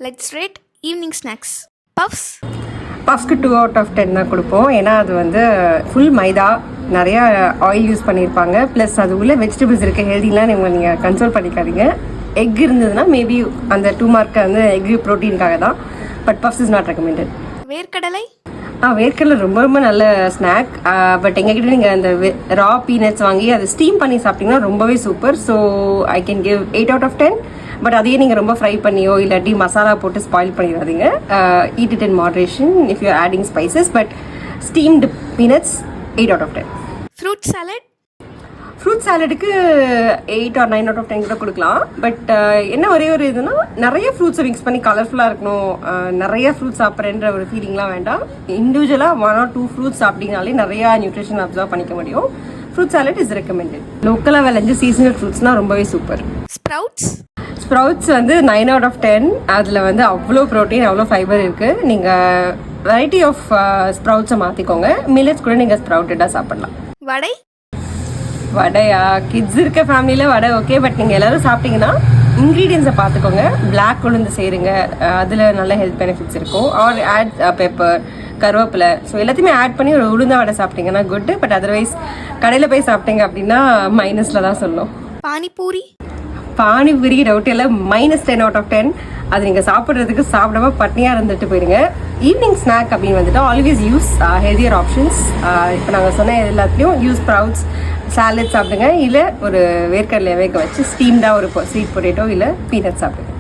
Let's rate evening snacks. Puffs. பஃப்ஸ்க்கு 2 out of 10 தான் கொடுப்போம். ஏன்னா அது வந்து ஃபுல் மைதா, நிறையா ஆயில் யூஸ் பண்ணியிருப்பாங்க. ப்ளஸ் அது உள்ள வெஜிடபிள்ஸ் இருக்க ஹெல்திலாம் நீங்கள் கன்சோல் பண்ணிக்காதீங்க. எக் இருந்ததுன்னா மேபி அந்த 2 மார்க் வந்து எக் ப்ரோட்டீனுக்காக தான். But puffs is not recommended. வேர்க்கடலை. வேர்க்கடலை ரொம்ப ரொம்ப நல்ல ஸ்நாக். பட் எங்ககிட்ட நீங்கள் அந்த ரா பீனட்ஸ் வாங்கி அதை ஸ்டீம் பண்ணி சாப்பிட்டீங்கன்னா ரொம்பவே super. So I can give 8 out of 10. But அதையே நீங்கள் ரொம்ப ஃப்ரை பண்ணியோ இல்லாட்டி மசாலா போட்டு ஸ்பாயில் பண்ணிடாதீங்க. Eat it in moderation if you adding spices. But steamed peanuts 8 out of 10. Fruit salad. Fruit சாலடுக்கு 8 or 9 out of 10 கூட கொடுக்கலாம். பட் என்ன ஒரே ஒரு இதுனா நிறைய ஃப்ரூட்ஸை மிக்ஸ் பண்ணி கலர்ஃபுல்லாக இருக்கணும், நிறைய ஃப்ரூட்ஸ் சாப்பிட்றேன்ற ஒரு ஃபீலிங்லாம் வேண்டாம். இண்டிவிஜுவலாக 1 or 2 ஃப்ரூட்ஸ் சாப்பிட்டீங்கனாலே நிறையா நியூட்ரிஷன் அப்சர்வ் பண்ணிக்க முடியும். Fruit salad is recommended. லோக்கலாக விளைஞ்ச சீசனல் ஃப்ரூட்ஸ்னால் ரொம்பவே சூப்பர். ஸ்ப்ரவுட்ஸ் வந்து 9 out of 10. அதில் வந்து அவ்வளோ ப்ரோட்டீன், அவ்வளோ ஃபைபர் இருக்குது. நீங்கள் வெரைட்டி ஆஃப் ஸ்ப்ரவுட்ஸை மாற்றிக்கோங்க. மில்லட்ஸ் கூட நீங்கள் ஸ்ப்ரவுட்டடாக சாப்பிடலாம். வடையா? கிட்ஸ் இருக்க ஃபேமிலியில் வடை ஓகே. பட் நீங்கள் எல்லோரும் சாப்பிட்டீங்கன்னா இன்க்ரீடியன்ஸை பார்த்துக்கோங்க. பிளாக் உளுந்து சேருங்க, அதில் நல்ல ஹெல்த் பெனிஃபிட்ஸ் இருக்கும். ஆர் ஆட் பெப்பர், கருவேப்பிலை, ஸோ எல்லாத்தையுமே ஆட் பண்ணி ஒரு உளுந்த வடை சாப்பிட்டீங்கன்னா குட்டு. பட் அதர்வைஸ் கடையில் போய் சாப்பிட்டீங்க அப்படின்னா மைனஸில் தான் சொல்லும். பானிபூரி டவுட் இல்லை, -10 out of 10. அது நீங்கள் சாப்பிட்றதுக்கு சாப்பிடாம பட்னியாக இருந்துட்டு போயிடுங்க. ஈவினிங் ஸ்நாக் அப்படின்னு வந்துட்டு ஆல்வேஸ் யூஸ் ஹெல்தியர் ஆப்ஷன்ஸ். இப்போ நாங்கள் சொன்ன எல்லாத்துலேயும் யூஸ் ஸ்ப்ரவுட்ஸ், சாலட் சாப்பிடுங்க. இல்லை ஒரு வேர்க்கடலை வேக வச்சு ஸ்டீம்டாக ஒரு ஸ்வீட் பொட்டேட்டோ இல்லை பீனட் சாப்பிடுங்க.